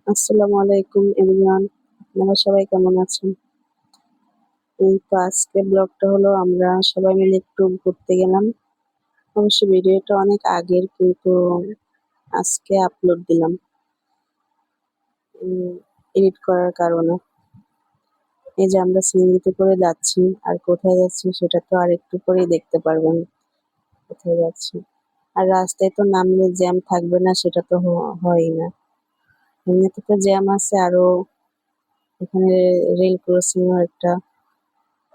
আসসালামু আলাইকুম এভরিওয়ান। আপনারা সবাই কেমন আছেন? এই তো আজকে ব্লগটা হলো আমরা সবাই মিলে একটু ঘুরতে গেলাম। অবশ্য ভিডিওটা অনেক আগের কিন্তু আজকে আপলোড দিলাম এডিট করার কারণে। এই যে আমরা সিএনজিতে করে যাচ্ছি আর কোথায় যাচ্ছি সেটা তো আর একটু পরেই দেখতে পারবেন কোথায় যাচ্ছি। আর রাস্তায় তো নামলে জ্যাম থাকবে না সেটা তো হয়ই না। এমনিতে তো জ্যাম আছে আরো এখানে রেল ক্রসিং এর একটা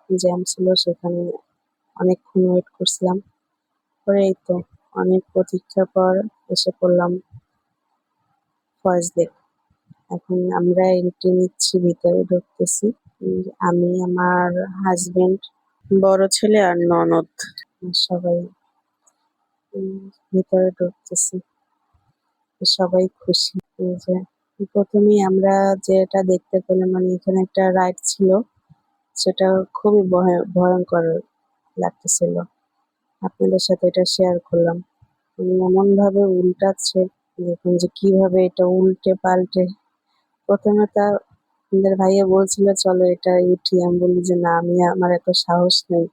জ্যাম ছিল সেখানে অনেকক্ষণ ওয়েট করছিলাম। পরে এই তো অনেক প্রতীক্ষার পর এসে পড়লাম ফার্স্ট ডে। এখন আমরা এন্ট্রি নিচ্ছি, ভিতরে ঢুকতেছি। আমি, আমার হাজবেন্ড, বড় ছেলে আর ননদ সবাই ভিতরে ঢুকতেছি। সবাই খুশি। এই যে প্রথমেই আমরা যেটা দেখতে পেলাম মানে এখানে একটা রাইড ছিল, সেটা খুবই ভয়ঙ্কর লাগতেছিল। আপনাদের সাথে এটা শেয়ার করলাম। এমন ভাবে উল্টাচ্ছে, দেখুন যে কিভাবে এটা উল্টে পাল্টে। প্রথমে তা আমাদের ভাইয়া বলছিল চলো এটা উঠি, আমি বলি যে না, আমার এত সাহস নেই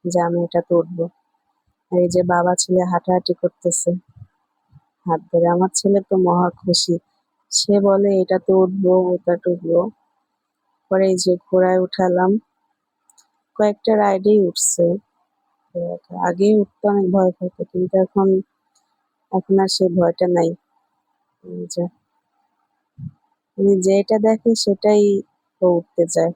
যে আমি এটাতে উঠবো। আর এই যে বাবা ছেলে হাঁটাহাঁটি করতেছে হাত ধরে, আমার ছেলে তো মহা খুশি। সে বলে এটাতে উঠবো ওটাতে উঠবো। পরে এই যে ঘোড়ায় উঠালাম, কয়েকটা রাইডেই উঠছে। আগে উঠতে অনেক ভয় পেতো কিন্তু এখন এখন আর সেই ভয়টা নাই। এই যে যেটা দেখে সেটাই ও উঠতে চায়।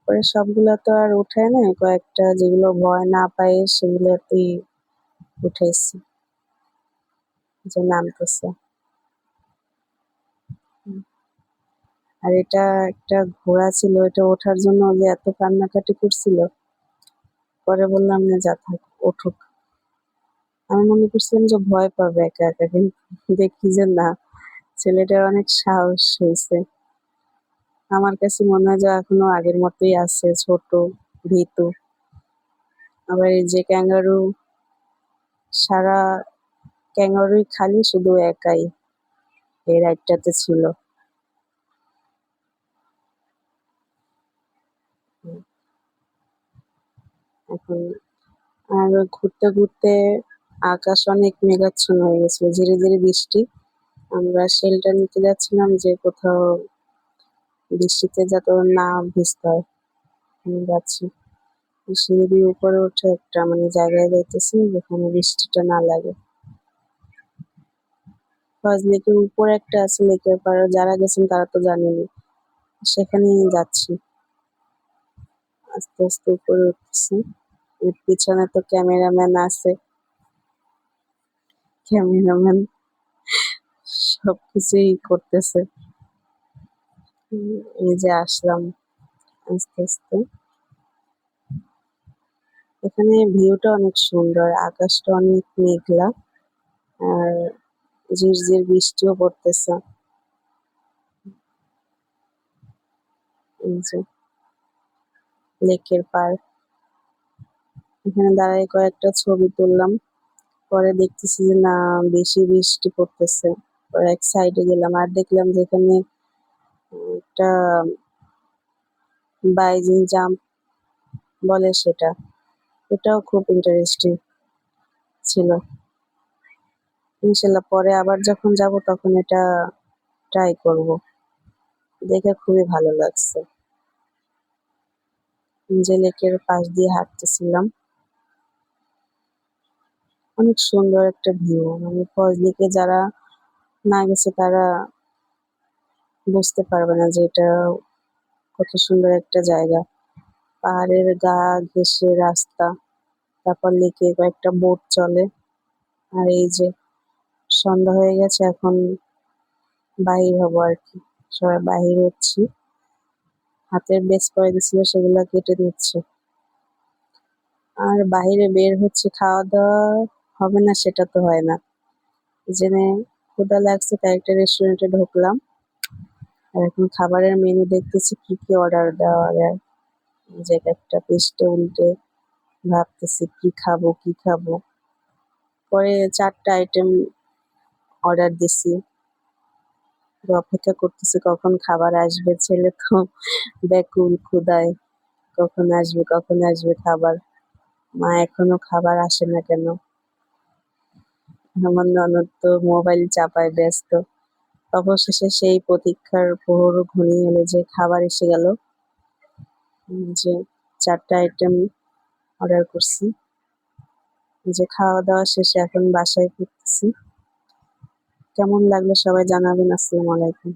পরে সবগুলা তো আর উঠায় না, কয়েকটা যেগুলো ভয় না পায় সেগুলোতেই উঠাইছি, যে নামতেছে। আর এটা একটা ঘোড়া ছিল, এটা ওঠার জন্য যে এত কান্নাকাটি করছিল। পরে বললাম না যা থাক, উঠুক। আমি মনে করছিলাম যে ভয় পাবে একা একা, কিন্তু দেখি যে না, ছেলেটার অনেক সাহস হয়েছে। আমার কাছে মনে হয় যে এখনো আগের মতোই আছে, ছোট, ভীতু। আবার এই যে ক্যাঙ্গারু, সারা ক্যাঙ্গারুই খালি, শুধু একাই এই রাইডটাতে ছিল। এখন আর ঘুরতে ঘুরতে আকাশ অনেক মেঘাচ্ছন্ন হয়ে গেছিল, ধীরে ধীরে বৃষ্টি। আমরা শেল্টার নিতে যাচ্ছিলাম যে কোথাও বৃষ্টিতে যাতে না ভিজতে হয়। আমি যাচ্ছি সিঁড়ি দিয়ে উপরে উঠে একটা মানে জায়গায় যাইতেছি যেখানে বৃষ্টিটা না লাগে। ফার্স্ট লেকের উপরে একটা আছে, লেকের পাড়ে যারা গেছেন তারা তো জানেনই, সেখানেই যাচ্ছি। আস্তে আস্তে উপরে উঠতেছি। এর পিছনে তো ক্যামেরাম্যান আছে, ক্যামেরাম্যান সবকিছুই করতেছে। এই যে আসলাম আস্তে আস্তে। এখানে ভিউটা অনেক সুন্দর, আকাশটা অনেক মেঘলা আর ঝিরঝির বৃষ্টিও পড়তেছে। এই যে লেকের পাড়, এখানে দাঁড়ায় কয়েকটা ছবি তুললাম। পরে দেখতেছি যে না, বেশি বৃষ্টি পড়তেছে। পরে এক সাইডে গেলাম আর দেখলাম যে এখানে একটা বাইজিং জাম্প বলে সেটা, এটাও খুব ইন্টারেস্টিং ছিল। ইনশাল্লাহ পরে আবার যখন যাব তখন এটা ট্রাই করব। দেখে খুবই ভালো লাগছে। যে লেকের পাশ দিয়ে হাঁটতেছিলাম, অনেক সুন্দর একটা ভিউ। মানে ফলস লেকে যারা না গেছে তারা বুঝতে পারবে না যে এটা কত সুন্দর একটা জায়গা। পাহাড়ের গা ঘেঁষে রাস্তা, তারপর লেকে কয়েকটা বোট চলে। আর এই যে সন্ধ্যা হয়ে গেছে, এখন বাহির হবো আর কি। সবাই বাহির হচ্ছি, হাতের বেস করে দিছিল সেগুলা কেটে দিচ্ছে। আর বাহিরে বের হচ্ছে, খাওয়া দাওয়া হবে না সেটা তো হয় না। জেনে ক্ষুধা লাগছে, তাই একটা রেস্টুরেন্টে ঢুকলাম। আর এখন খাবারের মেনু দেখতেছি কি কি অর্ডার দেওয়া যায়। যে একটা পেস্টে উল্টে ভাবতেছি কি খাবো কি খাবো। পরে 4টা আইটেম অর্ডার দিছি। তো অপেক্ষা করতেছি কখন খাবার আসবে। ছেলে তো ব্যাকুল ক্ষুধায়, কখন আসবে খাবার। মা এখনো খাবার আসে না কেন? আমার ননদ তো মোবাইল চাপায় ব্যস্ত। অবশেষে সেই প্রতীক্ষার প্রহর ঘনিয়ে এলো যে খাবার এসে গেল। যে ৪টা আইটেম অর্ডার করছি। যে খাওয়া-দাওয়া শেষে এখন বাসায় ফিরতেছি। কেমন লাগলো সবাই জানাবেন। আসসালামু আলাইকুম।